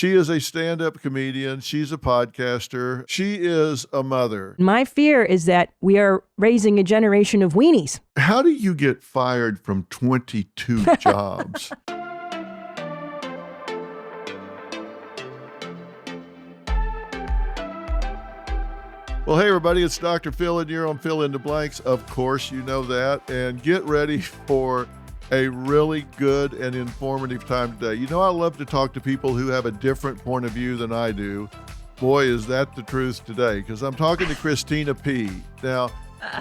She is a stand-up comedian. She's a podcaster. She is a mother. My fear is that we are raising a generation of weenies. How do you get fired from 22 jobs? Well, hey, everybody, it's Dr. Phil, and you're on Fill in the Blanks. Of course, you know that. And get ready for a really good and informative time today. You know, I love to talk to people who have a different point of view than I do. Boy, is that the truth today, because I'm talking to Christina P. Now,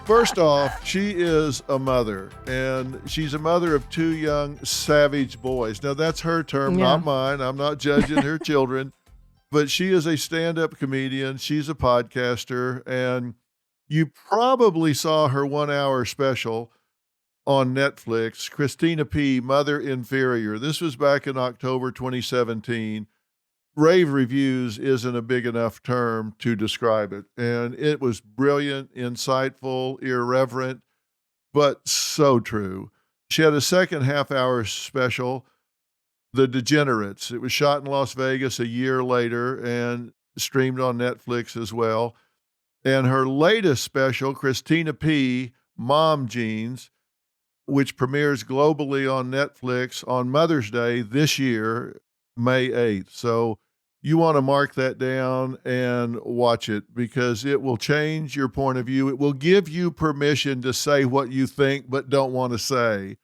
first off, she is a mother, and she's a mother of two young savage boys. Now, that's her term, not mine. I'm not judging her children. But she is a stand-up comedian. She's a podcaster, and you probably saw her 1-hour special on Netflix, Christina P, Mother Inferior. This was back in October 2017. Rave reviews isn't a big enough term to describe it. And it was brilliant, insightful, irreverent, but so true. She had a second half-hour special, The Degenerates. It was shot in Las Vegas a year later and streamed on Netflix as well. And her latest special, Christina P Mom Jeans, which premieres globally on Netflix on Mother's Day this year, May 8th. So you want to mark that down and watch it, because it will change your point of view. It will give you permission to say what you think but don't want to say.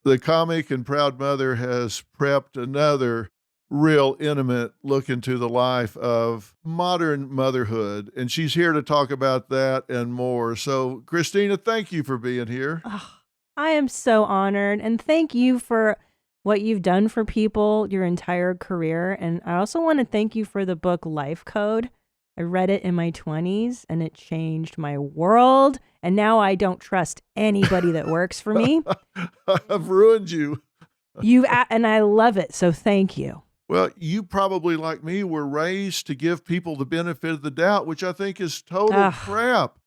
The comic and proud mother has prepped another real intimate look into the life of modern motherhood, and she's here to talk about that and more. So, Christina, thank you for being here. Oh, I am so honored, and thank you for what you've done for people your entire career. And I also want to thank you for the book Life Code. I read it in my 20s, and it changed my world. And now I don't trust anybody that works for me. I've ruined you. And I love it. So thank you. Well, you probably, like me, were raised to give people the benefit of the doubt, which I think is total crap.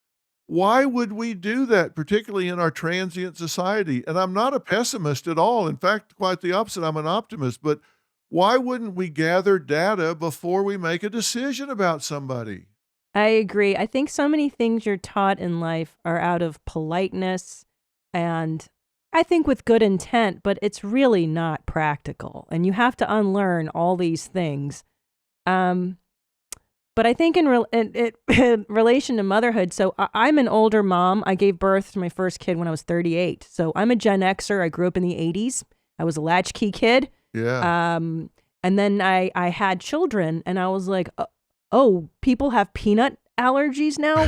Why would we do that, particularly in our transient society? And I'm not a pessimist at all. In fact, quite the opposite. I'm an optimist. But why wouldn't we gather data before we make a decision about somebody? I agree. I think so many things you're taught in life are out of politeness and I think with good intent, but it's really not practical. And you have to unlearn all these things. But I think in relation to motherhood, so I'm an older mom. I gave birth to my first kid when I was 38. So I'm a Gen Xer. I grew up in the 80s. I was a latchkey kid. Yeah. And then I had children, and I was like, oh, people have peanut allergies now?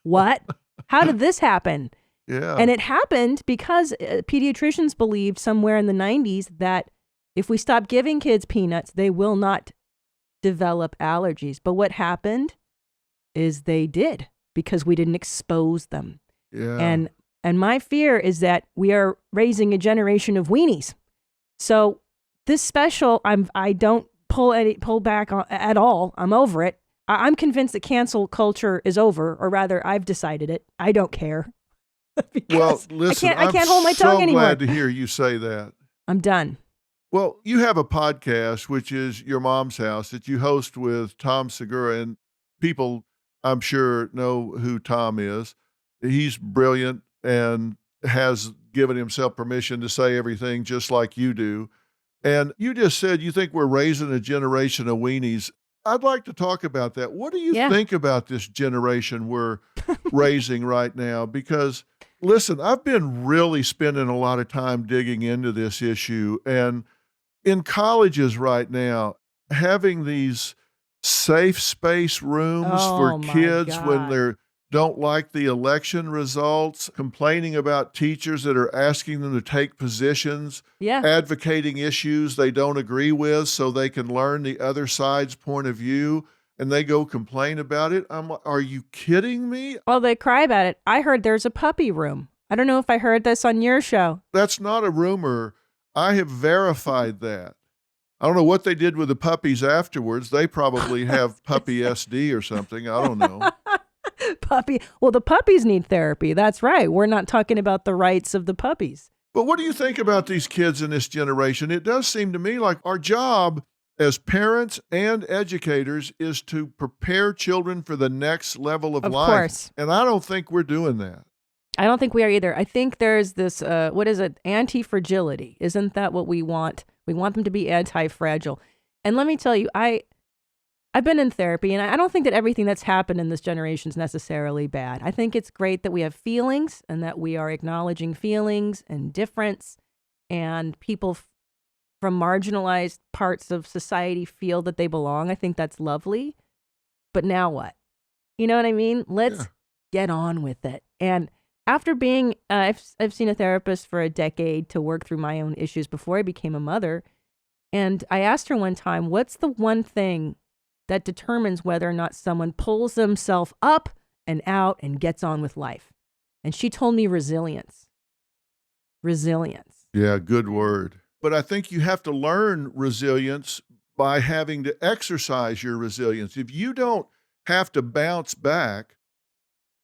What? How did this happen? Yeah. And it happened because pediatricians believed somewhere in the 90s that if we stop giving kids peanuts, they will not develop allergies. But what happened is they did, because we didn't expose them. Yeah. And my fear is that we are raising a generation of weenies. So this special, I don't pull back at all. I'm over it. I'm convinced that cancel culture is over, or rather, I've decided it. I don't care. Well, listen, I can't hold my tongue anymore. I'm so glad to hear you say that. I'm done. Well, you have a podcast, which is Your Mom's House, that you host with Tom Segura, and people, I'm sure, know who Tom is. He's brilliant and has given himself permission to say everything just like you do. And you just said you think we're raising a generation of weenies. I'd like to talk about that. What do you think about this generation we're raising right now? Because, listen, I've been really spending a lot of time digging into this issue. And in colleges right now, having these safe space rooms for kids when they don't like the election results, complaining about teachers that are asking them to take positions, advocating issues they don't agree with so they can learn the other side's point of view, and they go complain about it. I'm like, are you kidding me? Well, they cry about it. I heard there's a puppy room. I don't know if I heard this on your show. That's not a rumor. I have verified that. I don't know what they did with the puppies afterwards. They probably have puppy SD or something. I don't know. Puppy. Well, the puppies need therapy. That's right. We're not talking about the rights of the puppies. But what do you think about these kids in this generation? It does seem to me like our job as parents and educators is to prepare children for the next level of life. Course. And I don't think we're doing that. I don't think we are either. I think there's this, what is it? Antifragility. Isn't that what we want? We want them to be anti-fragile. And let me tell you, I've been in therapy, and I don't think that everything that's happened in this generation is necessarily bad. I think it's great that we have feelings and that we are acknowledging feelings and difference, and people from marginalized parts of society feel that they belong. I think that's lovely. But now what? You know what I mean? Let's get on with it. And after being, I've seen a therapist for a decade to work through my own issues before I became a mother. And I asked her one time, what's the one thing that determines whether or not someone pulls themselves up and out and gets on with life? And she told me resilience. Resilience. Yeah, good word. But I think you have to learn resilience by having to exercise your resilience. If you don't have to bounce back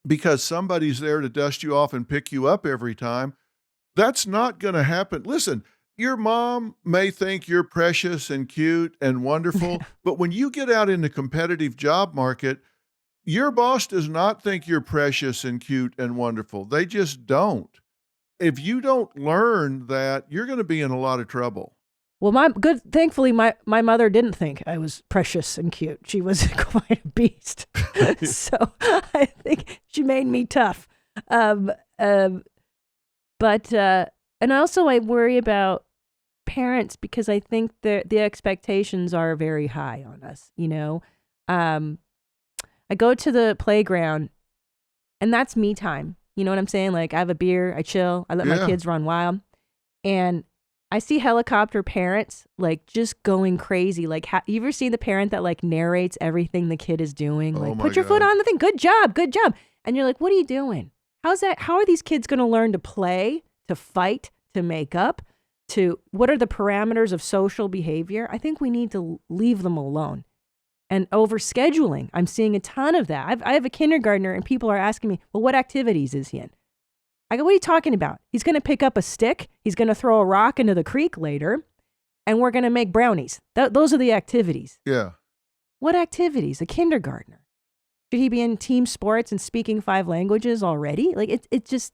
because somebody's there to dust you off and pick you up every time, that's not going to happen. Listen, your mom may think you're precious and cute and wonderful, but when you get out in the competitive job market, your boss does not think you're precious and cute and wonderful. They just don't. If you don't learn that, you're going to be in a lot of trouble. Well, thankfully, my mother didn't think I was precious and cute. She was quite a beast. So I think she made me tough. But and also I worry about parents because I think the expectations are very high on us. You know, I go to the playground and that's me time. You know what I'm saying? Like I have a beer, I chill, I let my kids run wild. And I see helicopter parents like just going crazy. Like, you ever see the parent that like narrates everything the kid is doing? Like, put your foot on the thing. Good job. Good job. And you're like, what are you doing? How's that? How are these kids going to learn to play, to fight, to make up, what are the parameters of social behavior? I think we need to leave them alone. And overscheduling, I'm seeing a ton of that. I have a kindergartner and people are asking me, well, what activities is he in? I go, what are you talking about? He's going to pick up a stick. He's going to throw a rock into the creek later. And we're going to make brownies. Those are the activities. Yeah. What activities? A kindergartner. Should he be in team sports and speaking 5 languages already? Like it just,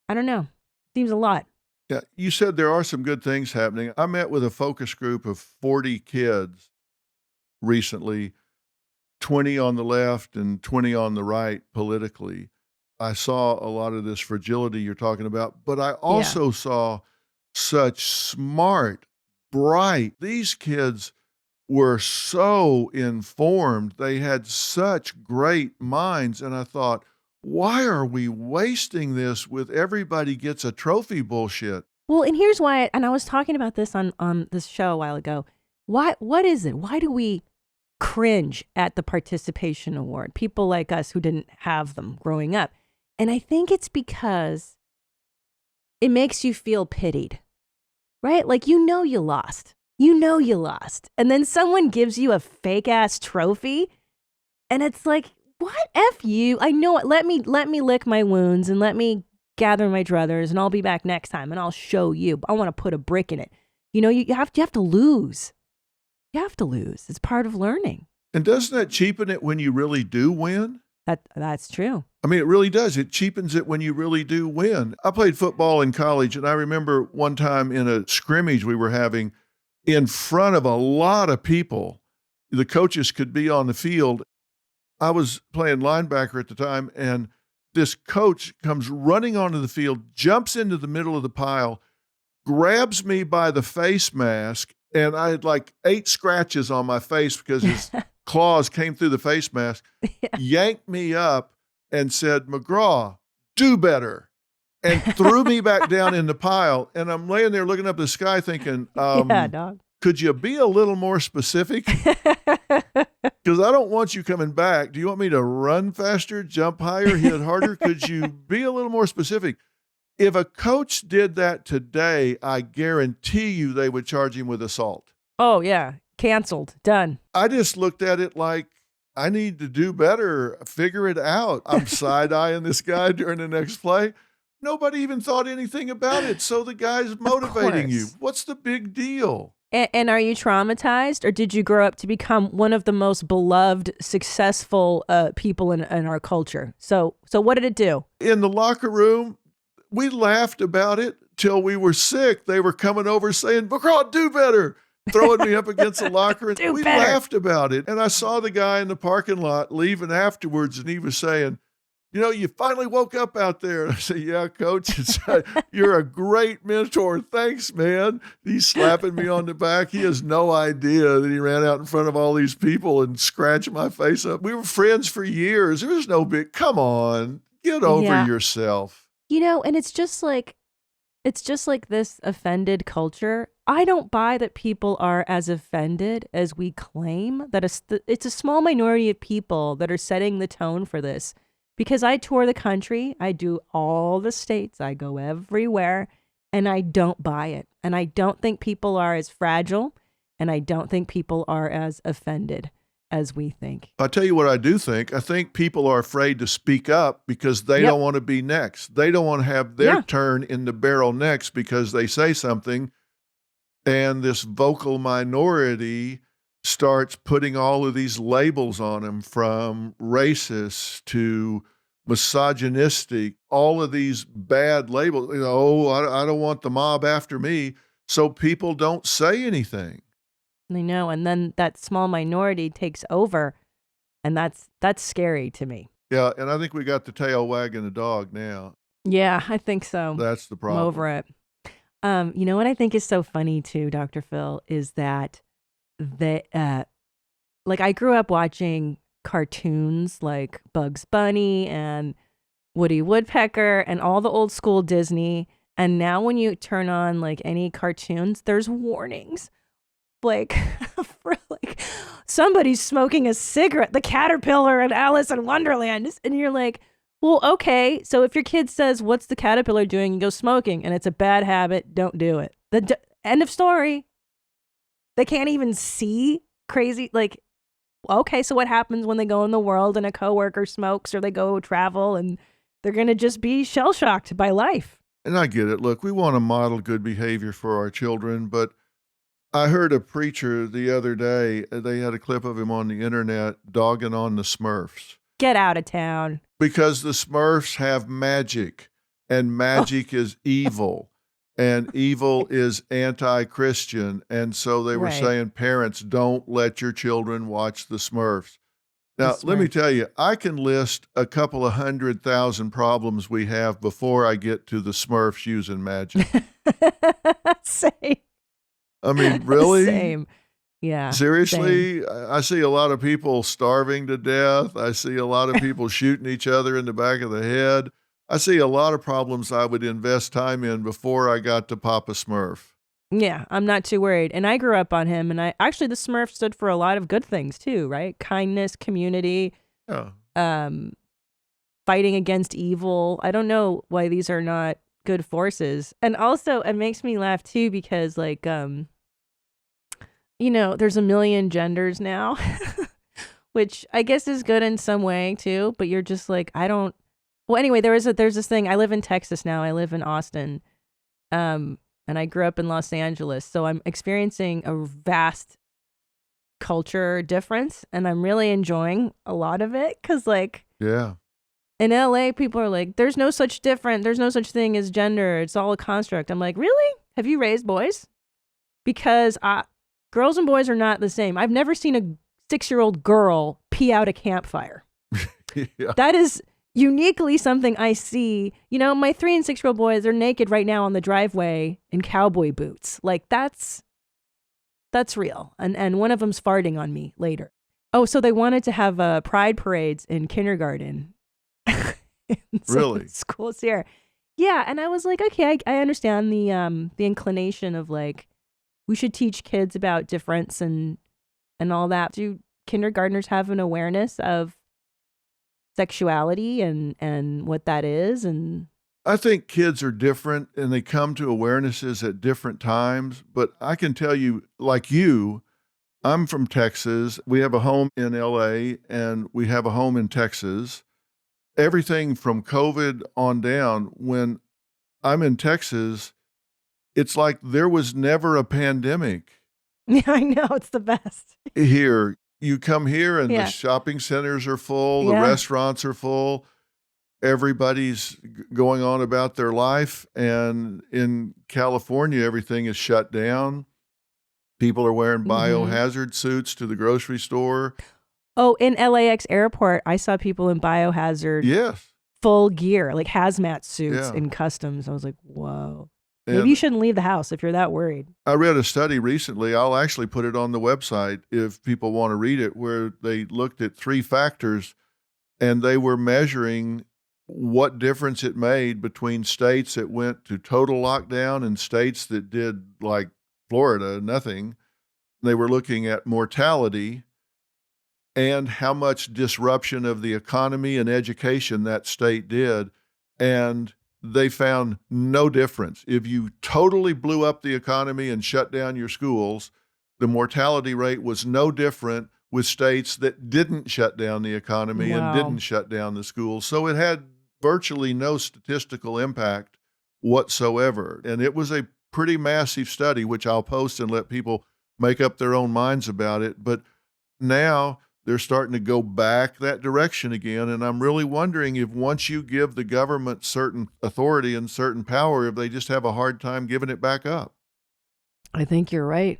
I don't know. Seems a lot. Yeah. You said there are some good things happening. I met with a focus group of 40 kids recently, 20 on the left and 20 on the right politically. I saw a lot of this fragility you're talking about, but I also saw such smart, bright, these kids were so informed. They had such great minds. And I thought, why are we wasting this with everybody gets a trophy bullshit? Well, and here's why, and I was talking about this on this show a while ago. What is it? Why do we cringe at the participation award? People like us who didn't have them growing up. And I think it's because it makes you feel pitied, right? Like, you lost. And then someone gives you a fake ass trophy. And it's like, what? F you. I know it. Let me lick my wounds and let me gather my druthers and I'll be back next time and I'll show you. I want to put a brick in it. You know, you have to lose. You have to lose. It's part of learning. And doesn't that cheapen it when you really do win? That's true. I mean, it really does. It cheapens it when you really do win. I played football in college, and I remember one time in a scrimmage we were having in front of a lot of people, the coaches could be on the field. I was playing linebacker at the time, and this coach comes running onto the field, jumps into the middle of the pile, grabs me by the face mask, and I had like 8 scratches on my face because his claws came through the face mask, yanked me up and said, McGraw, do better, and threw me back down in the pile. And I'm laying there looking up at the sky thinking, dog. Could you be a little more specific? Because I don't want you coming back. Do you want me to run faster, jump higher, hit harder? Could you be a little more specific? If a coach did that today, I guarantee you they would charge him with assault. Oh, yeah. Canceled. Done. I just looked at it like, I need to do better, figure it out. I'm side-eyeing this guy during the next play. Nobody even thought anything about it. So the guy's motivating you. What's the big deal? And are you traumatized, or did you grow up to become one of the most beloved, successful people in our culture? So what did it do? In the locker room, we laughed about it till we were sick. They were coming over saying, McCraw, do better, throwing me up against the locker. And Do we better. laughed about it. And I saw the guy in the parking lot leaving afterwards, and he was saying, you finally woke up out there. And I said, yeah, coach, you're a great mentor. Thanks, man. He's slapping me on the back. He has no idea that he ran out in front of all these people and scratched my face up. We were friends for years. There was no big, come on, get over yourself. And it's just like this offended culture. I don't buy that people are as offended as we claim. That it's a small minority of people that are setting the tone for this. Because I tour the country, I do all the states, I go everywhere, and I don't buy it. And I don't think people are as fragile, and I don't think people are as offended as we think. I'll tell you what I do think. I think people are afraid to speak up because they don't want to be next. They don't want to have their turn in the barrel next because they say something, and this vocal minority starts putting all of these labels on them, from racist to misogynistic, all of these bad labels. I don't want the mob after me. So people don't say anything. I know. And then that small minority takes over. And that's scary to me. Yeah. And I think we got the tail wagging the dog now. Yeah, I think so. That's the problem. I'm over it. You know what I think is so funny too, Dr. Phil, is that I grew up watching cartoons like Bugs Bunny and Woody Woodpecker and all the old school Disney. And now when you turn on like any cartoons, there's warnings. For somebody's smoking a cigarette, the caterpillar and Alice in Wonderland. And you're like, well, okay. So if your kid says, what's the caterpillar doing? You go, smoking, and it's a bad habit. Don't do it. End of story. They can't even see crazy. Okay, so what happens when they go in the world and a coworker smokes, or they go travel and they're going to just be shell-shocked by life? And I get it. Look, we want to model good behavior for our children, but I heard a preacher the other day, they had a clip of him on the internet dogging on the Smurfs. Get out of town. Because the Smurfs have magic, and magic is evil, and evil is anti-Christian. And so they were saying, parents, don't let your children watch the Smurfs. Now, let me tell you, I can list a couple of 100,000 problems we have before I get to the Smurfs using magic. Same. I mean, really? Same. Yeah. Seriously? Same. I see a lot of people starving to death. I see a lot of people shooting each other in the back of the head. I see a lot of problems I would invest time in before I got to Papa Smurf. Yeah, I'm not too worried. And I grew up on him, and the Smurf stood for a lot of good things too, right? Kindness, community, fighting against evil. I don't know why these are not good forces. And also it makes me laugh too, because there's a million genders now, which I guess is good in some way too, but you're just like, well, anyway, there's this thing. I live in Texas now. I live in Austin. And I grew up in Los Angeles. So I'm experiencing a vast culture difference, and I'm really enjoying a lot of it. Cause in LA, people are like, there's no such thing as gender. It's all a construct. I'm like, really? Have you raised boys? Because girls and boys are not the same. I've never seen a 6-year-old girl pee out a campfire. Yeah. That is uniquely something I see. My 3 and 6-year-old boys are naked right now on the driveway in cowboy boots. That's real. And one of them's farting on me later. Oh, so they wanted to have pride parades in kindergarten. Really? Schools here. Yeah, and I was like, okay, I understand the inclination of we should teach kids about difference and all that. Do kindergartners have an awareness of sexuality and what that is? And I think kids are different, and they come to awarenesses at different times. But I can tell you, I'm from Texas. We have a home in LA, and we have a home in Texas. Everything from COVID on down, when I'm in Texas, it's like there was never a pandemic. Yeah, I know. It's the best. Here, you come here and the Yeah. shopping centers are full, the Yeah. restaurants are full, everybody's going on about their life. And in California, everything is shut down. People are wearing biohazard suits to the grocery store. Oh, in LAX airport, I saw people in biohazard Yes. full gear, like hazmat suits Yeah. in customs. I was like, whoa. Maybe And you shouldn't leave the house if you're that worried. I read a study recently. I'll actually put it on the website if people want to read it, where they looked at 3 factors and they were measuring what difference it made between states that went to total lockdown and states that did, like Florida, nothing. They were looking at mortality and how much disruption of the economy and education that state did. And they found no difference. If you totally blew up the economy and shut down your schools, the mortality rate was no different with states that didn't shut down the economy and didn't shut down the schools. So it had virtually no statistical impact whatsoever. And it was a pretty massive study, which I'll post and let people make up their own minds about it. But now they're starting to go back that direction again. And I'm really wondering if once you give the government certain authority and certain power, if they just have a hard time giving it back up. I think you're right.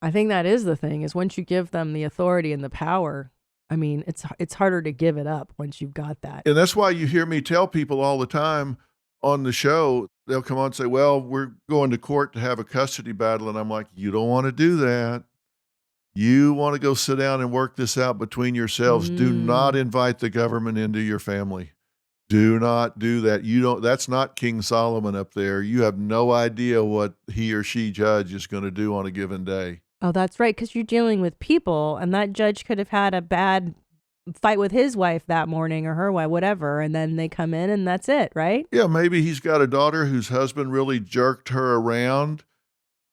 I think that is the thing, is once you give them the authority and the power, I mean, it's harder to give it up once you've got that. And that's why you hear me tell people all the time on the show, they'll come on and say, well, we're going to court to have a custody battle. And I'm like, you don't want to do that. You want to go sit down and work this out between yourselves. Do not invite the government into your family. Do not do that. That's not King Solomon up there. You have no idea what he or she judge is going to do on a given day. Oh, that's right, because you're dealing with people, and that judge could have had a bad fight with his wife that morning or her wife, whatever, and then they come in and that's it, right? Yeah, maybe he's got a daughter whose husband really jerked her around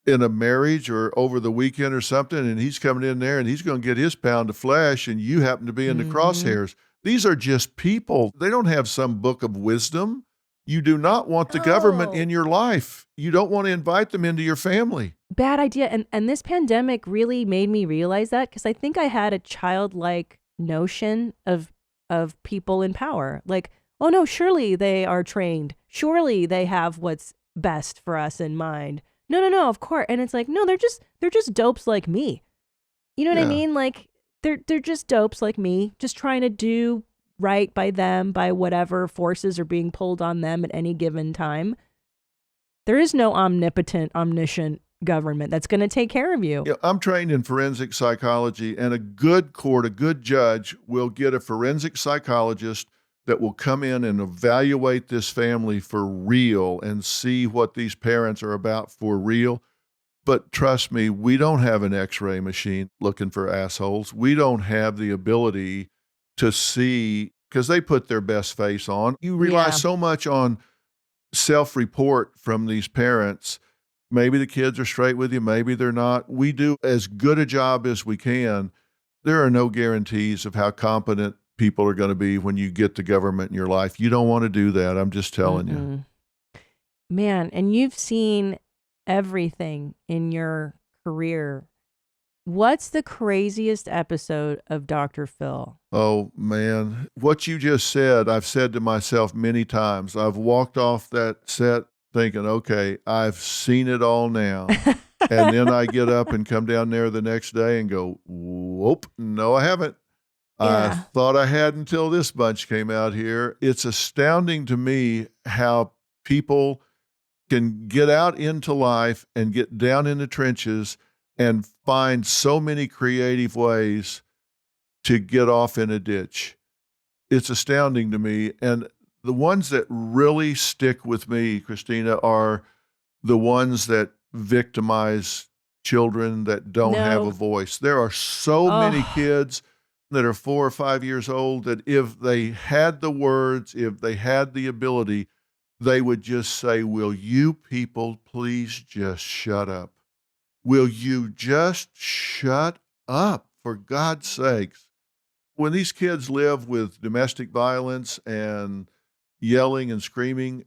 in a marriage or over the weekend or something, and he's coming in there and he's going to get his pound of flesh, and you happen to be in the crosshairs. These are just people. They don't have some book of wisdom. You do not want the government in your life. You don't want to invite them into your family. Bad idea. And this pandemic really made me realize that, because I think I had a childlike notion of people in power. Like, oh no, surely they are trained. Surely they have what's best for us in mind. No, of course. And it's like, no, they're just dopes like me. You know what I mean? Like they're just dopes like me, just trying to do right by them, by whatever forces are being pulled on them at any given time. There is no omnipotent, omniscient government that's going to take care of you. Yeah, I'm trained in forensic psychology, and a good court, a good judge will get a forensic psychologist that will come in and evaluate this family for real and see what these parents are about for real. But trust me, we don't have an x-ray machine looking for assholes. We don't have the ability to see, because they put their best face on. You rely so much on self-report from these parents. Maybe the kids are straight with you, maybe they're not. We do as good a job as we can. There are no guarantees of how competent people are going to be when you get the government in your life. You don't want to do that. I'm just telling you. Man, and you've seen everything in your career. What's the craziest episode of Dr. Phil? Oh, man. What you just said, I've said to myself many times. I've walked off that set thinking, okay, I've seen it all now. And then I get up and come down there the next day and go, whoop, no, I haven't. I thought I had until this bunch came out here. It's astounding to me how people can get out into life and get down in the trenches and find so many creative ways to get off in a ditch. It's astounding to me. And the ones that really stick with me, Christina, are the ones that victimize children that don't have a voice. There are so many kids that are 4 or 5 years old that if they had the words, if they had the ability, they would just say, will you people please just shut up? Will you just shut up, for God's sakes? When these kids live with domestic violence and yelling and screaming,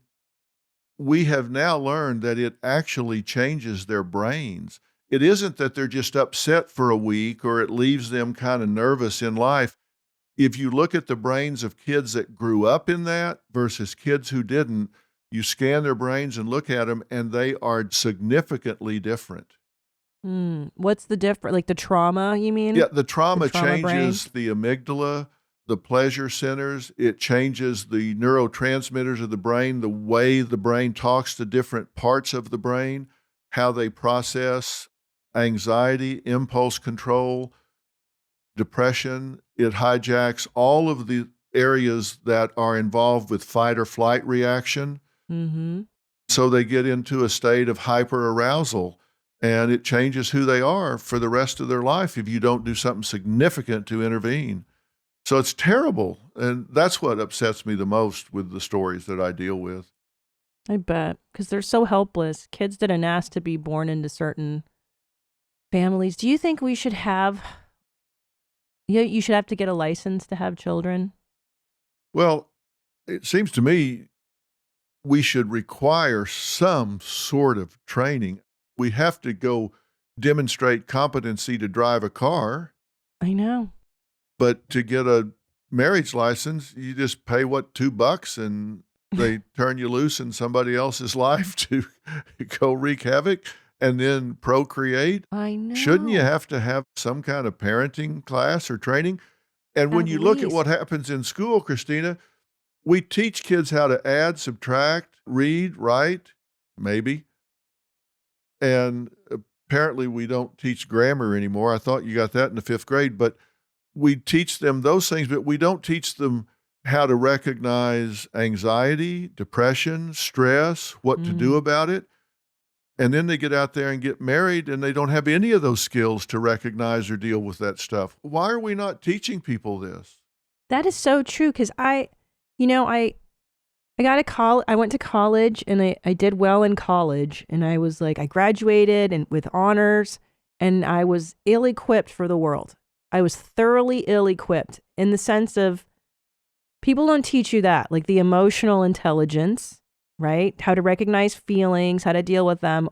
we have now learned that it actually changes their brains. it isn't that they're just upset for a week or it leaves them kind of nervous in life. If you look at the brains of kids that grew up in that versus kids who didn't, you scan their brains and look at them, and they are significantly different. What's the difference? Like the trauma, you mean? Yeah, the trauma trauma changes the amygdala, the pleasure centers. It changes the neurotransmitters of the brain, the way the brain talks to different parts of the brain, how they process anxiety, impulse control, depression. It hijacks all of the areas that are involved with fight or flight reaction. Mm-hmm. So they get into a state of hyperarousal, and it changes who they are for the rest of their life if you don't do something significant to intervene. So it's terrible. And that's what upsets me the most with the stories that I deal with. I bet. Because they're so helpless. Kids didn't ask to be born into certain families. Do you think we should have, you should have to get a license to have children? Well, it seems to me we should require some sort of training. We have to go demonstrate competency to drive a car. I know. But to get a marriage license, you just pay $2 and they turn you loose in somebody else's life to go wreak havoc and then procreate. I know. Shouldn't you have to have some kind of parenting class or training? And when you look at what happens in school, Christina, we teach kids how to add, subtract, read, write, maybe. And apparently we don't teach grammar anymore. I thought you got that in the 5th grade, but we teach them those things, but we don't teach them how to recognize anxiety, depression, stress, what to do about it. And then they get out there and get married and they don't have any of those skills to recognize or deal with that stuff. Why are we not teaching people this? That is so true. Because I went to college and I did well in college, and I was like, I graduated and with honors, and I was ill-equipped for the world. I was thoroughly ill-equipped in the sense of people don't teach you that, like the emotional intelligence, right? How to recognize feelings, how to deal with them.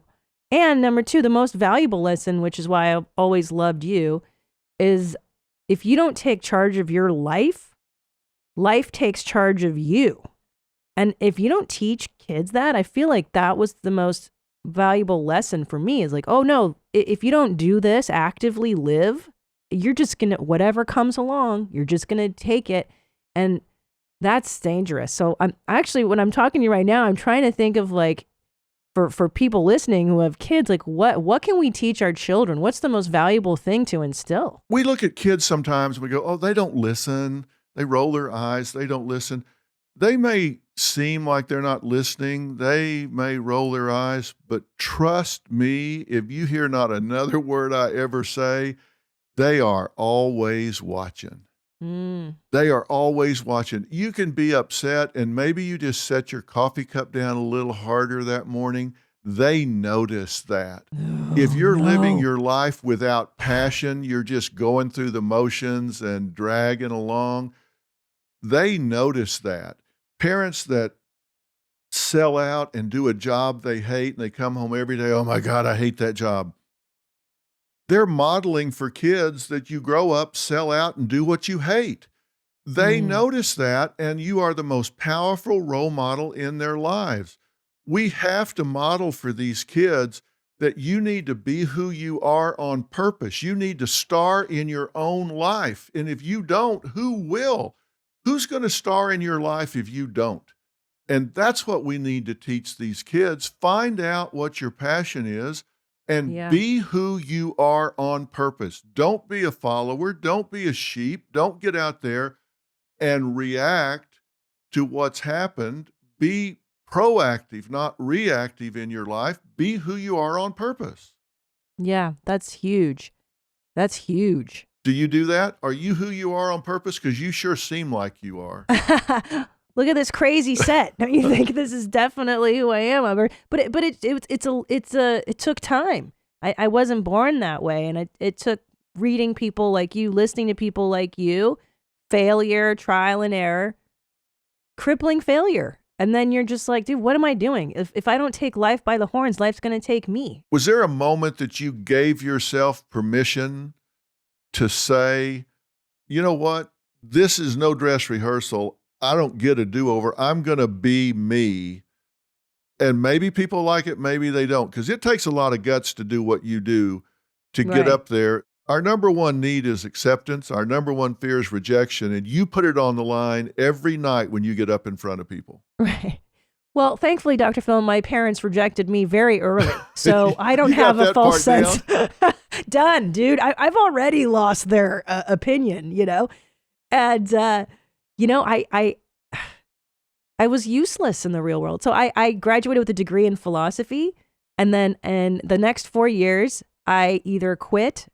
And number 2, the most valuable lesson, which is why I've always loved you, is if you don't take charge of your life, life takes charge of you. And if you don't teach kids that, I feel like that was the most valuable lesson for me, is like, oh no, if you don't do this, actively live, you're just going to, whatever comes along, you're just going to take it. And that's dangerous. So I'm actually, when I'm talking to you right now, I'm trying to think of like, for people listening who have kids, like what can we teach our children? What's the most valuable thing to instill? We look at kids sometimes and we go, oh, they don't listen. They roll their eyes. They don't listen. They may seem like they're not listening. They may roll their eyes, but trust me, if you hear not another word I ever say, they are always watching. They are always watching. You can be upset and maybe you just set your coffee cup down a little harder that morning. They notice that. If you're living your life without passion, you're just going through the motions and dragging along, they notice that. Parents that sell out and do a job they hate and they come home every day, oh my God, I hate that job. They're modeling for kids that you grow up, sell out, and do what you hate. They notice that, and you are the most powerful role model in their lives. We have to model for these kids that you need to be who you are on purpose. You need to star in your own life. And if you don't, who will? Who's going to star in your life if you don't? And that's what we need to teach these kids. Find out what your passion is and be who you are on purpose. Don't be a follower. Don't be a sheep. Don't get out there and react to what's happened. Be proactive, not reactive in your life. Be who you are on purpose. Yeah, that's huge. That's huge. Do you do that? Are you who you are on purpose? Because you sure seem like you are. Look at this crazy set. Don't you think this is definitely who I am? But it took time. I wasn't born that way, and it took reading people like you, listening to people like you, failure, trial and error, crippling failure And then you're just like, dude, what am I doing? If I don't take life by the horns, life's going to take me. Was there a moment that you gave yourself permission to say, you know what? This is no dress rehearsal. I don't get a do-over. I'm going to be me. And maybe people like it, maybe they don't, because it takes a lot of guts to do what you do to get up there. Our number one need is acceptance. Our number one fear is rejection. And you put it on the line every night when you get up in front of people. Right. Well, thankfully, Dr. Phil, my parents rejected me very early. So I don't have a false sense. Done, dude. I've already lost their opinion, you know? And, you know, I was useless in the real world. So I graduated with a degree in philosophy. And then in the next 4 years, I either quit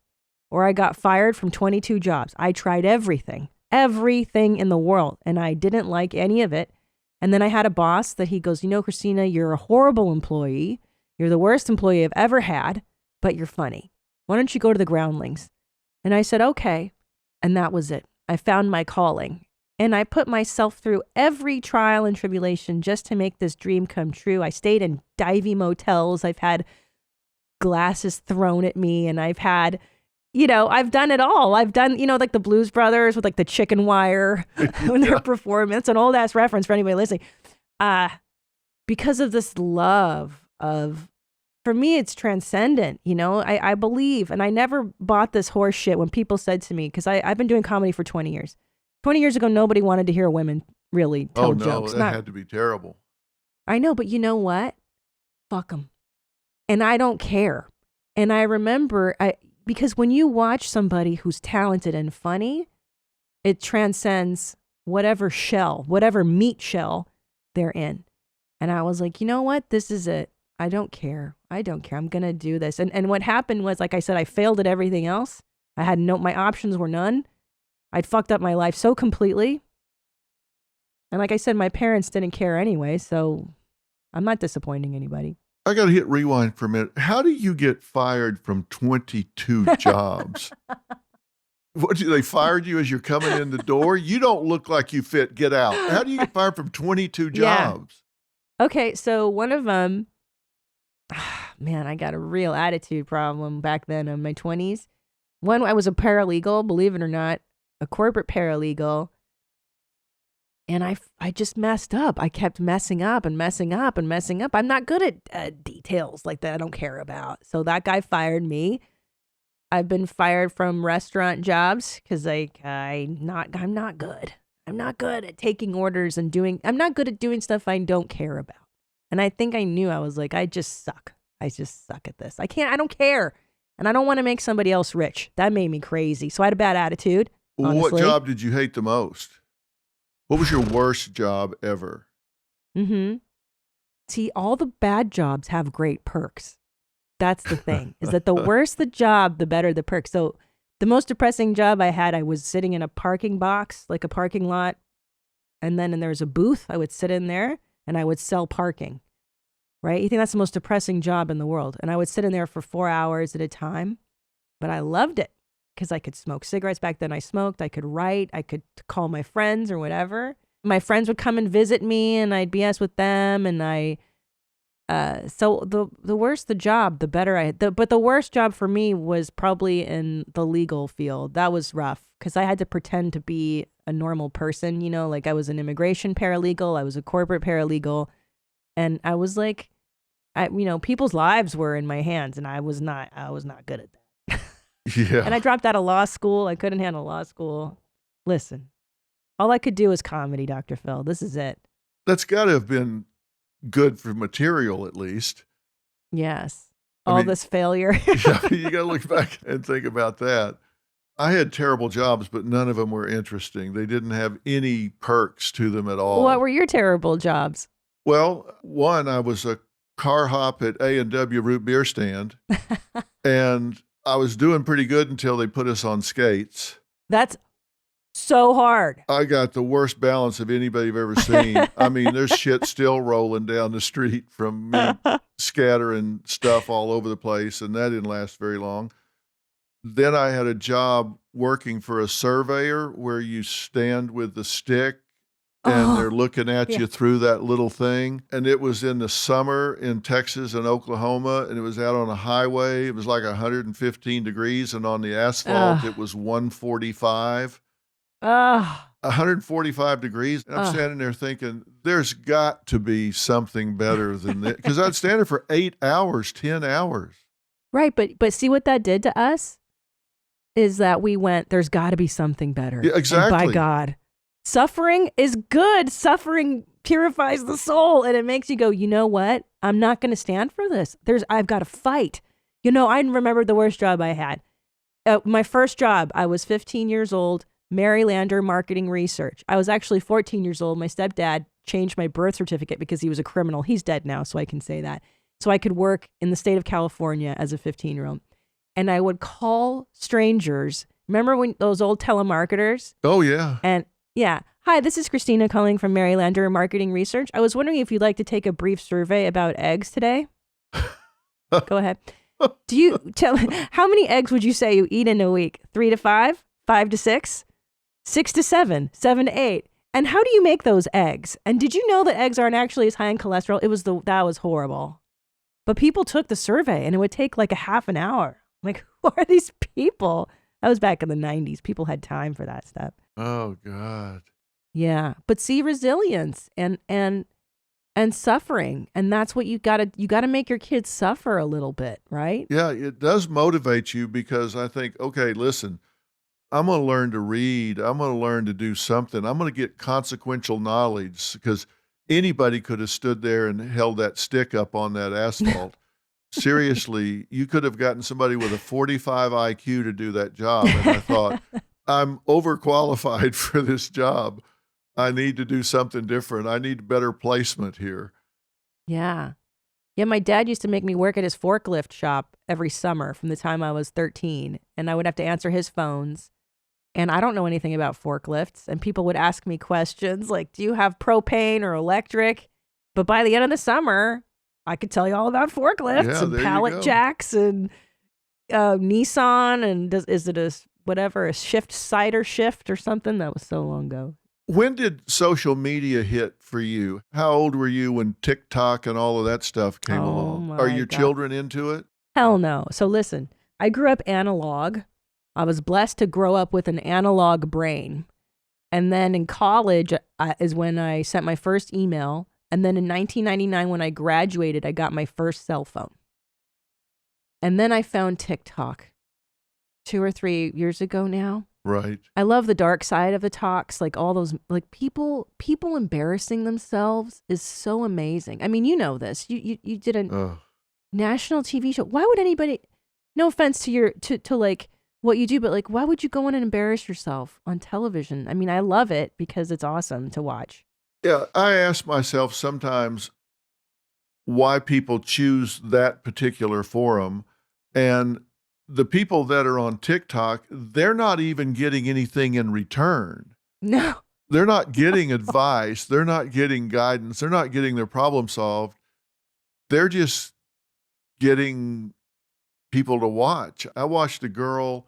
or I got fired from 22 jobs. I tried everything in the world, and I didn't like any of it. And then I had a boss that he goes, you know, Christina, you're a horrible employee. You're the worst employee I've ever had, but you're funny. Why don't you go to the groundlings? And I said, okay. And that was it. I found my calling. And I put myself through every trial and tribulation just to make this dream come true. I stayed in divey motels. I've had glasses thrown at me, and I've had, you know, I've done it all. I've done, you know, like the Blues Brothers with like the chicken wire in their performance, an old ass reference for anybody listening. Because of this love of, for me, it's transcendent. You know, I believe, and I never bought this horse shit when people said to me, because I've been doing comedy for 20 years. 20 years ago, nobody wanted to hear women really tell jokes. Oh, no, that had to be terrible. I know, but you know what? Fuck them. And I don't care. And I remember, because when you watch somebody who's talented and funny, it transcends whatever shell, whatever meat shell they're in. And I was like, you know what? This is it. I don't care. I'm going to do this. And what happened was, like I said, I failed at everything else. I had my options were none. I'd fucked up my life so completely. And like I said, my parents didn't care anyway, so I'm not disappointing anybody. I got to hit rewind for a minute. How do you get fired from 22 jobs? What, they fired you as you're coming in the door? You don't look like you fit. Get out. How do you get fired from 22 jobs? Yeah. Okay, so one of them, man, I got a real attitude problem back then in my 20s. One, I was a paralegal, believe it or not, a corporate paralegal. And I just messed up. I kept messing up and messing up and messing up. I'm not good at details like that I don't care about. So that guy fired me. I've been fired from restaurant jobs because I'm not good. I'm not good at taking orders and I'm not good at doing stuff I don't care about. And I think I knew, I was like, I just suck. I just suck at this. I don't care. And I don't want to make somebody else rich. That made me crazy. So I had a bad attitude. Honestly. What job did you hate the most? What was your worst job ever? See, all the bad jobs have great perks. That's the thing, is that the worse the job, the better the perks. So the most depressing job I had, I was sitting in a parking box, like a parking lot. And then there was a booth. I would sit in there and I would sell parking, right? You think that's the most depressing job in the world. And I would sit in there for 4 hours at a time, but I loved it because I could smoke cigarettes. Back then I smoked. I could write. I could call my friends or whatever. My friends would come and visit me and I'd BS with them. And so the worse the job, the better but the worst job for me was probably in the legal field. That was rough because I had to pretend to be a normal person, you know, like I was an immigration paralegal. I was a corporate paralegal. And I was like, people's lives were in my hands and I was not good at that. Yeah. And I dropped out of law school. I couldn't handle law school. Listen, all I could do was comedy, Dr. Phil. This is it. That's got to have been good for material, at least. Yes. This failure. Yeah, you got to look back and think about that. I had terrible jobs, but none of them were interesting. They didn't have any perks to them at all. What were your terrible jobs? Well, one, I was a car hop at A&W Root Beer Stand, and I was doing pretty good until they put us on skates. That's so hard. I got the worst balance of anybody I've ever seen. I mean, there's shit still rolling down the street from me scattering stuff all over the place, and that didn't last very long. Then I had a job working for a surveyor where you stand with the stick and they're Oh, looking at yeah. you through that little thing. And it was in the summer in Texas and Oklahoma, and it was out on a highway. It was like 115 degrees, and on the asphalt, Ugh. it was 145. Ugh. 145 degrees. And I'm Ugh. standing there thinking, there's got to be something better than this. Because I'd stand there for 8 hours, 10 hours. Right, but see what that did to us is that we went, there's got to be something better. Yeah, And by exactly. God, suffering is good. Suffering purifies the soul, and it makes you go, you know what? I'm not going to stand for this. I've got to fight. You know, I remember the worst job I had. My first job, I was 15 years old, Marylander Marketing Research. I was actually 14 years old. My stepdad changed my birth certificate because he was a criminal. He's dead now, so I can say that. So I could work in the state of California as a 15-year-old. And I would call strangers. Remember when those old telemarketers? Oh, yeah. And yeah. Hi, this is Christina calling from Marylander Marketing Research. I was wondering if you'd like to take a brief survey about eggs today. Go ahead. Do you tell how many eggs would you say you eat in a week? 3 to 5? 5 to 6? 6 to 7? 7 to 8? And how do you make those eggs? And did you know that eggs aren't actually as high in cholesterol? That was horrible. But people took the survey and it would take like a half an hour. Like, who are these people? That was back in the 90s. People had time for that stuff. Oh, God. Yeah. But see, resilience and suffering. And that's what you gotta make your kids suffer a little bit, right? Yeah, it does motivate you because I think, okay, listen, I'm going to learn to read. I'm going to learn to do something. I'm going to get consequential knowledge because anybody could have stood there and held that stick up on that asphalt. Seriously, you could have gotten somebody with a 45 IQ to do that job. And I thought, I'm overqualified for this job. I need to do something different. I need better placement here. Yeah. Yeah, my dad used to make me work at his forklift shop every summer from the time I was 13. And I would have to answer his phones. And I don't know anything about forklifts. And people would ask me questions like, do you have propane or electric? But by the end of the summer, I could tell you all about forklifts and pallet jacks and Nissan. And is it a shift cider shift or something? That was so long ago. When did social media hit for you? How old were you when TikTok and all of that stuff came along? Are your children into it? Hell no. So listen, I grew up analog. I was blessed to grow up with an analog brain. And then in college is when I sent my first email. And then in 1999, when I graduated, I got my first cell phone. And then I found TikTok 2 or 3 years ago now. Right. I love the dark side of the talks, like all those, like people embarrassing themselves is so amazing. I mean, you know this. You did a national TV show. Why would anybody? No offense to like what you do, but like, why would you go in and embarrass yourself on television? I mean, I love it because it's awesome to watch. Yeah, I ask myself sometimes why people choose that particular forum, and the people that are on TikTok, they're not even getting anything in return. No. They're not getting advice. They're not getting guidance. They're not getting their problem solved. They're just getting people to watch. I watched a girl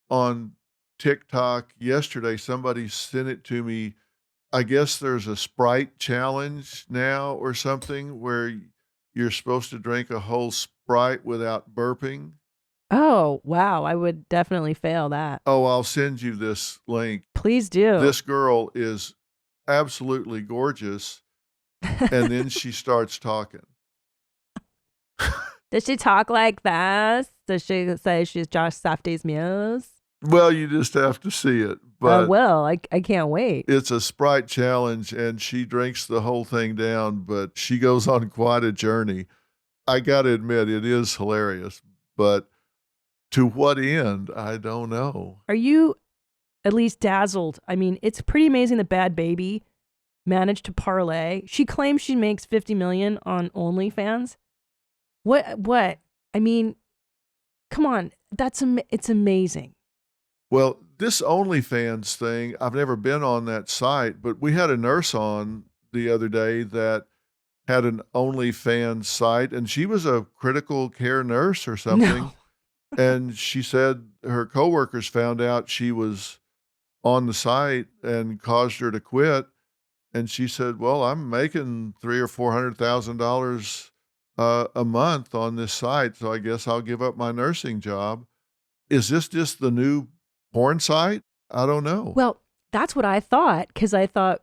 on TikTok yesterday. Somebody sent it to me. I guess there's a Sprite challenge now or something where you're supposed to drink a whole Sprite without burping. Oh, wow. I would definitely fail that. Oh, I'll send you this link. Please do. This girl is absolutely gorgeous. And then she starts talking. Does she talk like this? Does she say she's Josh Safdie's muse? Well, you just have to see it. But I can't wait. It's a Sprite challenge, and she drinks the whole thing down, but she goes on quite a journey. I got to admit, it is hilarious. But to what end? I don't know. Are you at least dazzled? I mean, it's pretty amazing that Bad Baby managed to parlay. She claims she makes $50 million on OnlyFans. What? I mean, come on. It's amazing. Well, this OnlyFans thing, I've never been on that site, but we had a nurse on the other day that had an OnlyFans site, and she was a critical care nurse or something. No. And she said her coworkers found out she was on the site and caused her to quit. And she said, "Well, I'm making $300,000 or $400,000 a month on this site, so I guess I'll give up my nursing job." Is this just the new porn site? I don't know. Well, that's what I thought, because I thought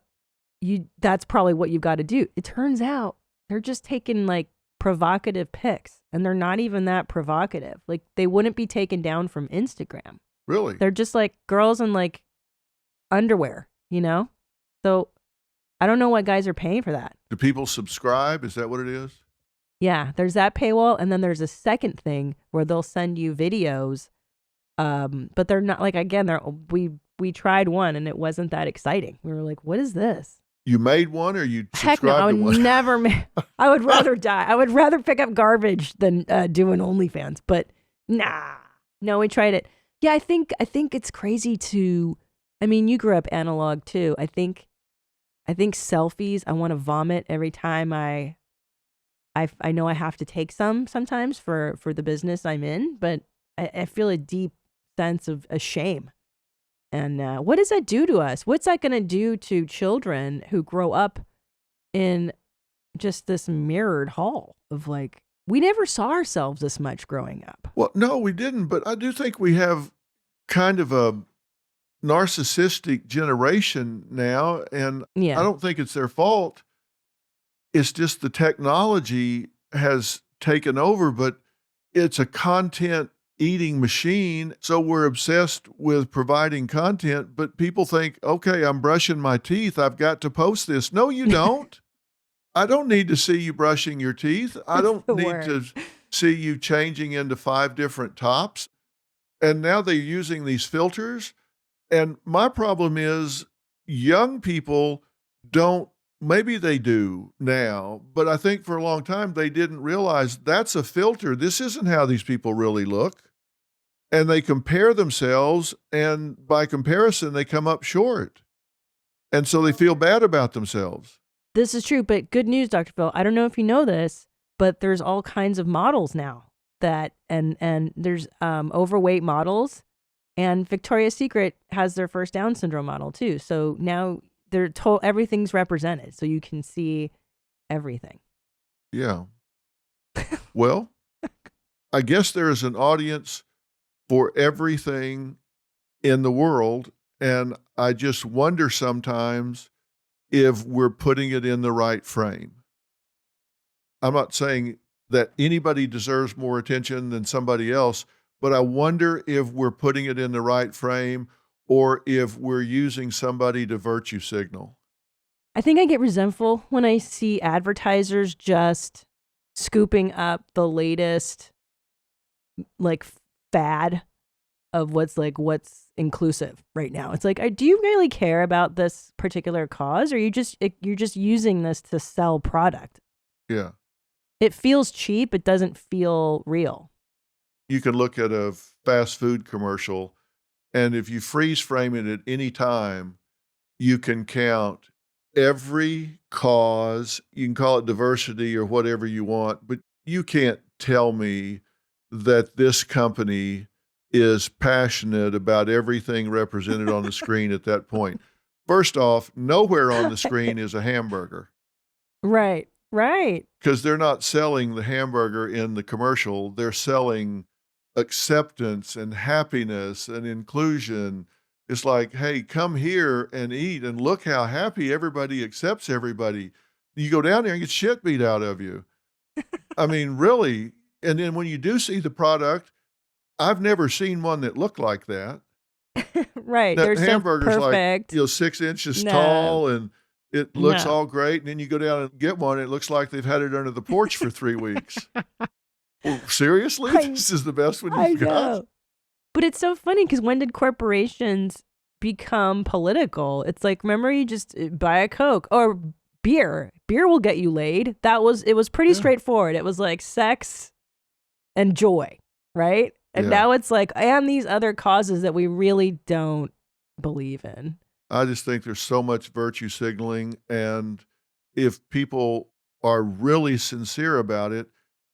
that's probably what you've got to do. It turns out they're just taking like provocative pics, and they're not even that provocative. Like, they wouldn't be taken down from Instagram. Really? They're just like girls in like underwear, you know? So I don't know what guys are paying for that. Do people subscribe? Is that what it is? Yeah, there's that paywall, and then there's a second thing where they'll send you videos, but they're not like, again, we tried one and it wasn't that exciting. We were like, what is this? You made one, or you Heck no, I subscribed to would one? never I would rather die. I would rather pick up garbage than do an OnlyFans, but nah. No, we tried it. Yeah, I think it's crazy to, I mean, you grew up analog too. I think selfies, I want to vomit every time I know I have to take some sometimes for the business I'm in, but I feel a deep sense of a shame. And what does that do to us? What's that going to do to children who grow up in just this mirrored hall of like, we never saw ourselves this much growing up? Well, no, we didn't, but I do think we have kind of a narcissistic generation now, and Yeah. I don't think it's their fault. It's just the technology has taken over, but it's a content eating machine. So we're obsessed with providing content, but people think, okay, I'm brushing my teeth, I've got to post this. No, you don't. I don't need to see you brushing your teeth. I don't the need word. to see you changing into 5 different tops. And now they're using these filters. And my problem is young people don't, maybe they do now, but I think for a long time they didn't realize that's a filter. This isn't how these people really look. And they compare themselves, and by comparison, they come up short. And so they feel bad about themselves. This is true, but good news, Dr. Phil. I don't know if you know this, but there's all kinds of models now that, and there's overweight models, and Victoria's Secret has their first Down syndrome model too. So now they're told everything's represented, so you can see everything. Yeah. Well, I guess there is an audience for everything in the world, and I just wonder sometimes if we're putting it in the right frame. I'm not saying that anybody deserves more attention than somebody else, but I wonder if we're putting it in the right frame or if we're using somebody to virtue signal. I think I get resentful when I see advertisers just scooping up the latest like fad of what's inclusive right now. It's like, do you really care about this particular cause, or you're just using this to sell product? Yeah. It feels cheap. It doesn't feel real. You can look at a fast food commercial, and if you freeze frame it at any time, you can count every cause. You can call it diversity or whatever you want, but you can't tell me that this company is passionate about everything represented on the screen at that point. First off, nowhere on the screen is a hamburger. Right. Because they're not selling the hamburger in the commercial. They're selling acceptance and happiness and inclusion. It's like, hey, come here and eat, and look how happy everybody accepts everybody. You go down there and get shit beat out of you. I mean, really. And then when you do see the product, I've never seen one that looked like that. Right. That They're so hamburger's perfect. like, 6 inches No. tall, and it looks No. all great. And then you go down and get one, and it looks like they've had it under the porch for 3 weeks. Well, seriously? This is the best one you've got? Know. But it's so funny because when did corporations become political? It's like, remember, you just buy a Coke or beer. Beer will get you laid. It was pretty straightforward. It was like sex and joy, right? And now it's like, and these other causes that we really don't believe in. I just think there's so much virtue signaling, and if people are really sincere about it,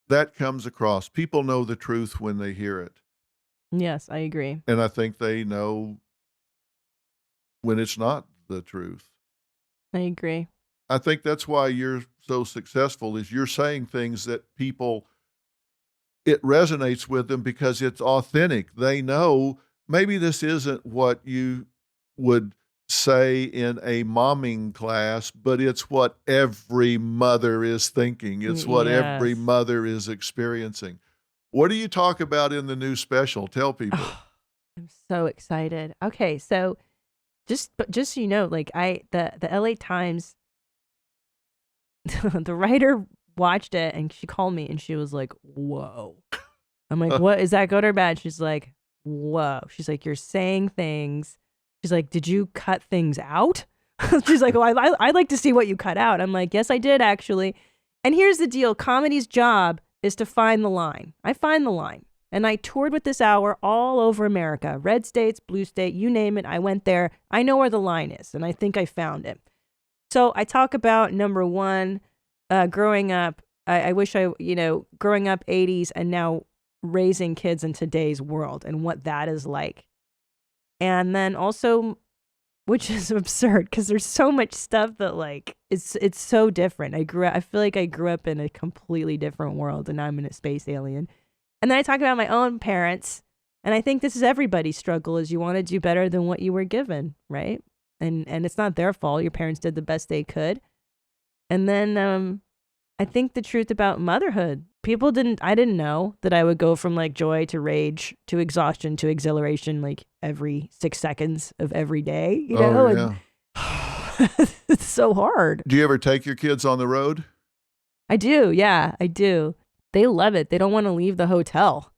that comes across. People know the truth when they hear it. Yes, I agree. And I think they know when it's not the truth. I agree. I think that's why you're so successful is you're saying things that people it resonates with them because it's authentic. They know maybe this isn't what you would say in a momming class, but it's what every mother is thinking. It's what every Yes. mother is experiencing. What do you talk about in the new special? Tell people. Oh, I'm so excited. Okay, so just so you know, like the LA Times, the writer watched it and she called me and she was like, "Whoa." I'm like, "What is that good or bad?" She's like, "Whoa." She's like, "You're saying things." She's like, "Did you cut things out?" She's like, "Well, I'd like to see what you cut out." I'm like, "Yes, I did actually." And here's the deal: comedy's job is to find the line. I find the line. And I toured with this hour all over America. Red states, blue state, you name it. I went there. I know where the line is, and I think I found it. So I talk about number one, growing up. I wish growing up 80s and now raising kids in today's world and what that is like. And then also, which is absurd because there's so much stuff that like it's so different. I feel like I grew up in a completely different world and I'm in a space alien. And then I talk about my own parents, and I think this is everybody's struggle is you want to do better than what you were given, right? And it's not their fault. Your parents did the best they could. And then I think the truth about motherhood. I didn't know that I would go from like joy to rage to exhaustion to exhilaration like every 6 seconds of every day, you know? Oh, yeah. And it's so hard. Do you ever take your kids on the road? I do. Yeah, I do. They love it. They don't want to leave the hotel.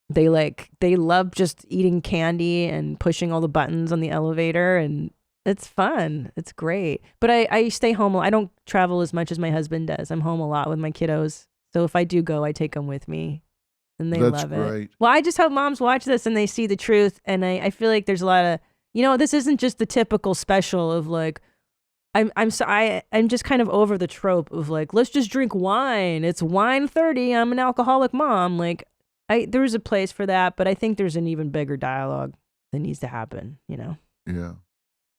They love just eating candy and pushing all the buttons on the elevator, and it's fun. It's great. But I stay home. I don't travel as much as my husband does. I'm home a lot with my kiddos. So if I do go, I take them with me, and they That's love great. it. Well, I just hope moms watch this and they see the truth. And I feel like there's a lot of, this isn't just the typical special of like, I'm just kind of over the trope of like, let's just drink wine. It's wine 30. I'm an alcoholic mom. Like there's a place for that, but I think there's an even bigger dialogue that needs to happen, Yeah.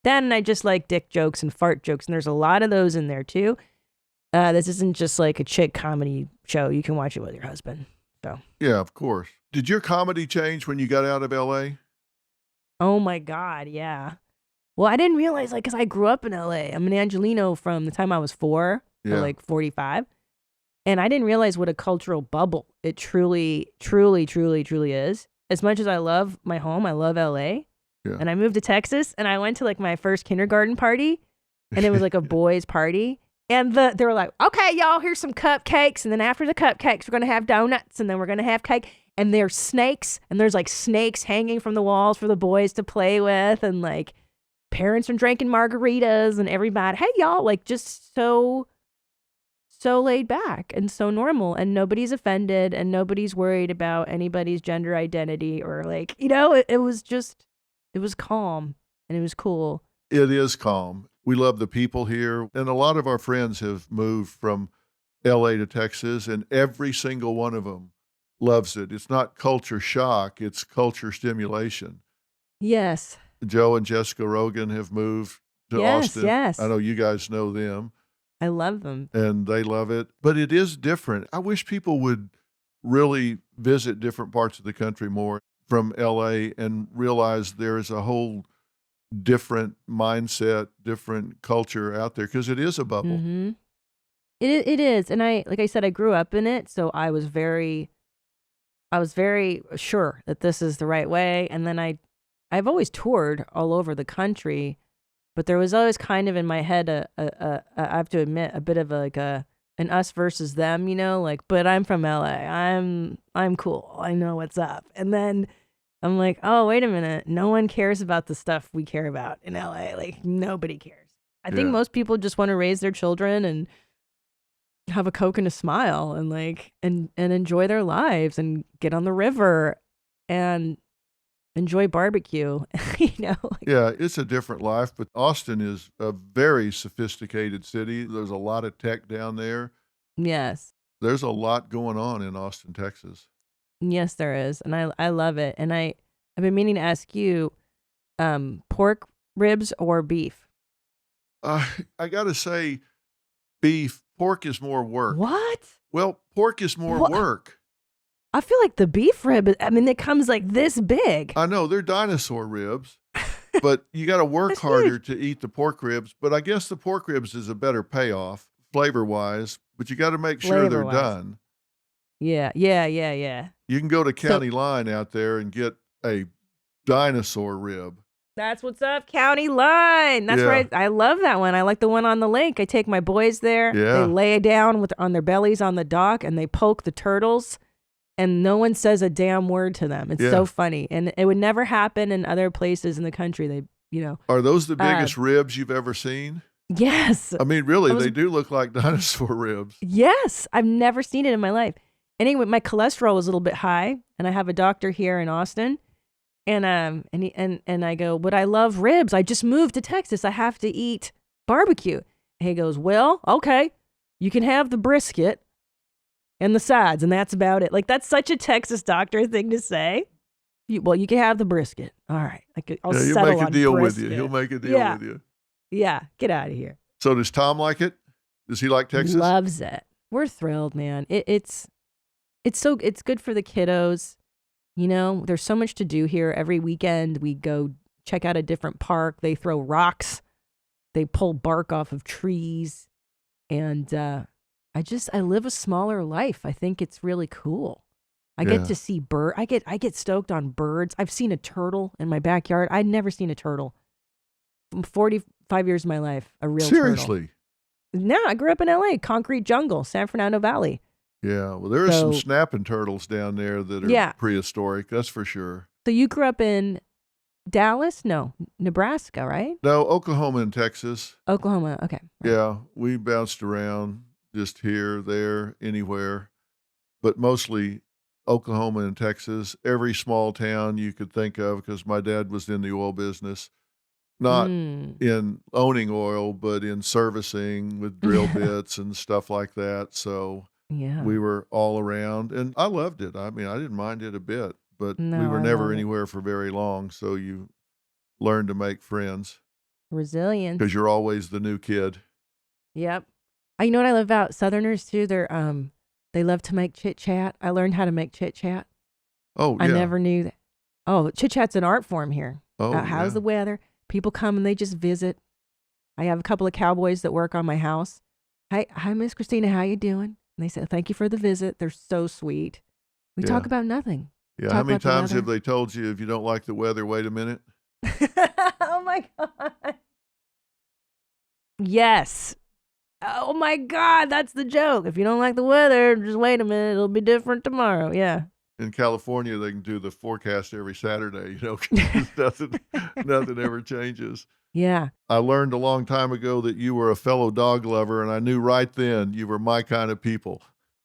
Then I just like dick jokes and fart jokes, and there's a lot of those in there too. This isn't just like a chick comedy show. You can watch it with your husband. So Yeah, of course. Did your comedy change when you got out of LA? oh my God, yeah. Well, I didn't realize, like, because I grew up in LA. I'm an Angelino from the time I was 4 to Yeah. like 45. And I didn't realize what a cultural bubble it truly, truly, truly, truly is. As much as I love my home, I love LA. Yeah. And I moved to Texas and I went to like my first kindergarten party and it was like a boys' party. And they were like, okay, y'all, here's some cupcakes. And then after the cupcakes, we're going to have donuts and then we're going to have cake. And there's snakes and there's like snakes hanging from the walls for the boys to play with. And like, parents are drinking margaritas and everybody, hey y'all, like just so laid back and so normal and nobody's offended and nobody's worried about anybody's gender identity or like, it was calm and it was cool. It is calm. We love the people here. And a lot of our friends have moved from LA to Texas, and every single one of them loves it. It's not culture shock, it's culture stimulation. Yes. Joe and Jessica Rogan have moved to Austin. Yes. I know you guys know them. I love them. And they love it. But it is different. I wish people would really visit different parts of the country more from LA and realize there is a whole different mindset, different culture out there because it is a bubble. Mm-hmm. It is. And like I said, I grew up in it. So I was very sure that this is the right way. And then I've always toured all over the country, but there was always kind of in my head I have to admit a bit of an us versus them, like, but I'm from LA. I'm cool. I know what's up. And then I'm like, oh, wait a minute. No one cares about the stuff we care about in LA. Like nobody cares. I think most people just want to raise their children and have a Coke and a smile and like and enjoy their lives and get on the river and enjoy barbecue, Yeah, it's a different life, but Austin is a very sophisticated city. There's a lot of tech down there. Yes. There's a lot going on in Austin, Texas. Yes, there is. And I love it. And I've been meaning to ask you, pork ribs or beef? I got to say, beef, pork is more work. What? Well, pork is more What? work. I feel like the beef rib, I mean, it comes like this big. I know they're dinosaur ribs, but you got to work That's harder huge. to eat the pork ribs. But I guess the pork ribs is a better payoff flavor wise, but you got to make sure they're Flavor-wise. done. Yeah. You can go to So County Line out there and get a dinosaur rib. that's what's up, County Line. That's Yeah. right. I love that one. I like the one on the lake. I take my boys there. They Yeah. lay down on their bellies on the dock and they poke the turtles, and no one says a damn word to them. It's Yeah. so funny, and it would never happen in other places in the country. They, Are those the biggest ribs you've ever seen? yes, I mean, really, they do look like dinosaur ribs. yes. I've never seen it in my life. Anyway, my cholesterol was a little bit high, and I have a doctor here in Austin. And I go, but I love ribs. I just moved to Texas. I have to eat barbecue. And he goes, well, okay, you can have the brisket and the sides, and that's about it. Like, that's such a Texas doctor thing to say. You can have the brisket. All right, I'll Yeah, he'll settle make a on deal with brisket. you. He'll make a deal with you. Yeah, get out of here. So does Tom like it? Does he like Texas? Loves it. We're thrilled, man. It's good for the kiddos. There's so much to do here. Every weekend we go check out a different park. They throw rocks. They pull bark off of trees. And I live a smaller life. I think it's really cool. I get to see I get stoked on birds. I've seen a turtle in my backyard. I'd never seen a turtle. From 45 years of my life, a real turtle. Seriously? No, I grew up in LA, concrete jungle, San Fernando Valley. Yeah, well, there are some snapping turtles down there that are prehistoric, that's for sure. So you grew up in Dallas? No, Nebraska, right? No, Oklahoma and Texas. Oklahoma, okay. Yeah, we bounced around just here, there, anywhere, but mostly Oklahoma and Texas, every small town you could think of, because my dad was in the oil business. Not in owning oil, but in servicing with drill bits and stuff like that. So we were all around, and I loved it. I mean, I didn't mind it a bit, but we were never anywhere for very long. So you learn to make friends. Resilience. Because you're always the new kid. Yep. You know what I love about Southerners too? They love to make chit chat. I learned how to make chit chat. Oh, yeah. I never knew that. Oh, chit chat's an art form here. Oh, how's the weather? People come and they just visit. I have a couple of cowboys that work on my house. Hi, Miss Christina, how you doing? And they say, thank you for the visit. They're so sweet. We talk about nothing. Yeah, how many times have they told you if you don't like the weather, wait a minute? Oh, my God. Yes. Oh, my God, that's the joke. If you don't like the weather, just wait a minute. It'll be different tomorrow. Yeah. In California, they can do the forecast every Saturday, 'cause nothing ever changes. Yeah. I learned a long time ago that you were a fellow dog lover, and I knew right then you were my kind of people.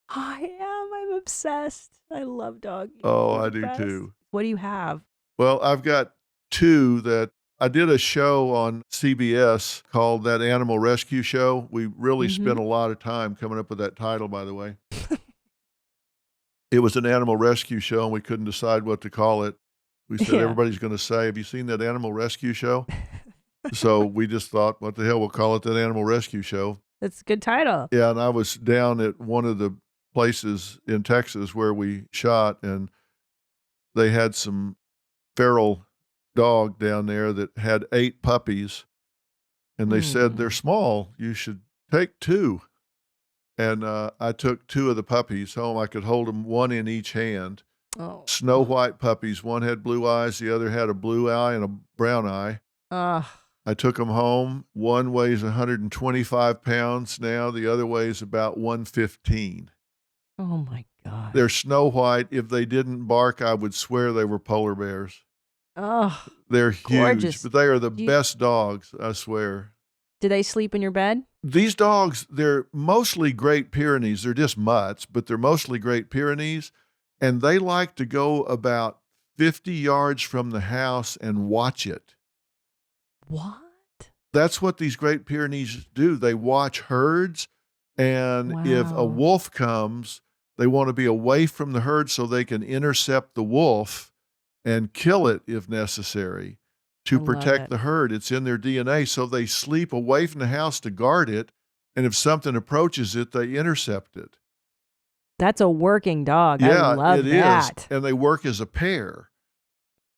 I am. I'm obsessed. I love dogs. Oh, I do too. What do you have? Well, I've got two that I did a show on CBS called That Animal Rescue Show. We really spent a lot of time coming up with that title, by the way. It was an animal rescue show, and we couldn't decide what to call it. We said, everybody's going to say, have you seen that animal rescue show? So we just thought, what the hell, we'll call it That Animal Rescue Show. That's a good title. Yeah, and I was down at one of the places in Texas where we shot, and they had some feral dog down there that had 8 puppies, and they said, they're small, you should take 2. And I took 2 of the puppies home. I could hold them, 1 in each hand. Oh. Snow white puppies. One had blue eyes. The other had a blue eye and a brown eye. I took them home. One weighs 125 pounds now. The other weighs about 115. Oh, my God. They're snow white. If they didn't bark, I would swear they were polar bears. Oh, they're huge, gorgeous. but they are the best dogs, I swear. Do they sleep in your bed? These dogs, they're mostly Great Pyrenees. They're just mutts, but they're mostly Great Pyrenees. And they like to go about 50 yards from the house and watch it. What? That's what these Great Pyrenees do. They watch herds. And if a wolf comes, they want to be away from the herd so they can intercept the wolf and kill it if necessary. to I love protect it. the herd. It's in their DNA. So they sleep away from the house to guard it. And if something approaches it, they intercept it. That's a working dog. I Yeah, love it that. is. And they work as a pair.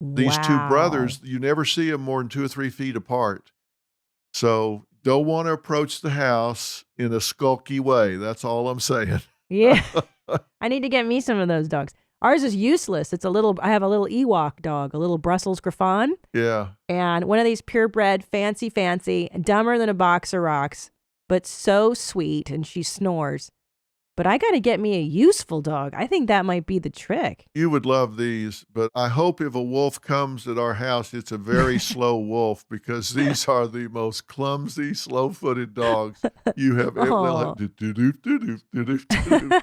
These two Wow. brothers, you never see them more than 2 or 3 feet apart. So don't want to approach the house in a skulky way. That's all I'm saying. Yeah. I need to get me some of those dogs. Ours is useless. I have a little Ewok dog, a little Brussels Griffon, Yeah. and one of these purebred, fancy, dumber than a box of rocks, but so sweet, and she snores. But I got to get me a useful dog. I think that might be the trick. You would love these, but I hope if a wolf comes at our house, it's a very slow wolf, because these are the most clumsy, slow-footed dogs you have ever. They're like, do-do-do-do-do-do-do-do.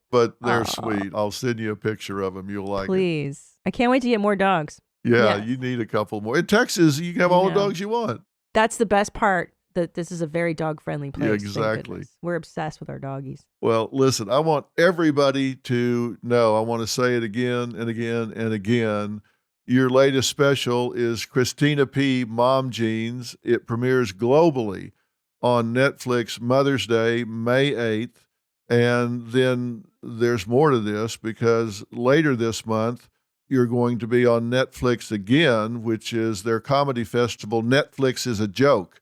But they're sweet. I'll send you a picture of them. You'll like it. Please. I can't wait to get more dogs. Yeah, Yes. you need a couple more. In Texas, you can have I all the know. dogs you want. That's the best part, that this is a very dog-friendly place. Yeah, thank exactly. goodness. We're obsessed with our doggies. Well, listen, I want everybody to know, I want to say it again and again and again. Your latest special is Christina P Mom Jeans. It premieres globally on Netflix Mother's Day, May 8th. And then there's more to this, because later this month, you're going to be on Netflix again, which is their comedy festival, Netflix is a Joke.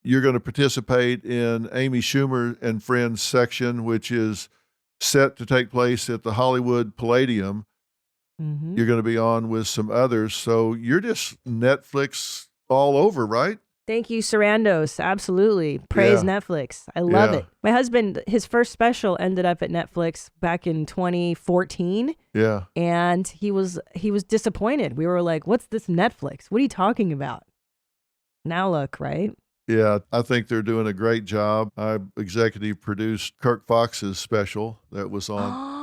You're going to participate in Amy Schumer and Friends section, which is set to take place at the Hollywood Palladium. Mm-hmm. You're going to be on with some others. So you're just Netflix all over, right? Thank you, Sarandos. Absolutely. Praise Yeah. Netflix. I love Yeah. it. My husband, his first special ended up at Netflix back in 2014, Yeah. and he was disappointed. We were like, "What's this Netflix? What are you talking about?" Now look, right? Yeah, I think they're doing a great job. I executive produced Kirk Fox's special that was on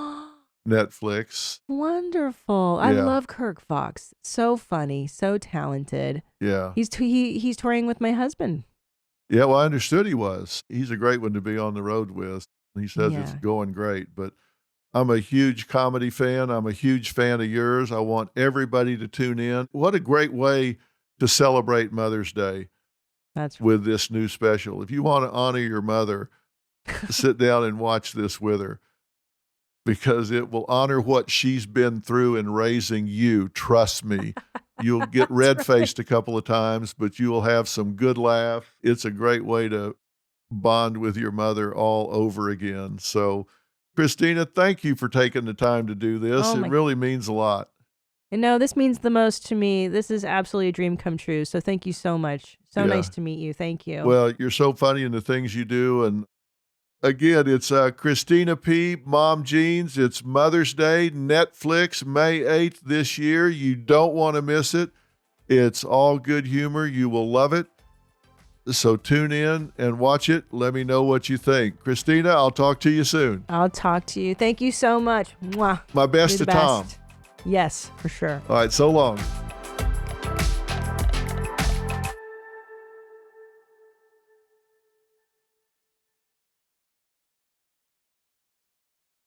Netflix. Wonderful. I Yeah. love Kirk Fox. So funny, so talented. Yeah. He's touring with my husband. Yeah, well, I understood he was. He's a great one to be on the road with. He says it's Yeah. going great, but I'm a huge comedy fan. I'm a huge fan of yours. I want everybody to tune in. What a great way to celebrate Mother's Day That's right. with this new special. If you want to honor your mother, sit down and watch this with her, because it will honor what she's been through in raising you. Trust me. You'll get red-faced a couple of times, but you will have some good laugh. It's a great way to bond with your mother all over again. So, Christina, thank you for taking the time to do this. Oh It my- really means a lot. And no, this means the most to me. This is absolutely a dream come true. So thank you so much. So Yeah. nice to meet you. Thank you. Well, you're so funny in the things you do. And again, it's Christina P Mom Jeans. It's Mother's Day, Netflix, May 8th this year. You don't want to miss it. It's all good humor. You will love it. So tune in and watch it. Let me know what you think. Christina, I'll talk to you soon. I'll talk to you. Thank you so much. Mwah. My best You're to the Tom. best. Yes, for sure. All right, so long.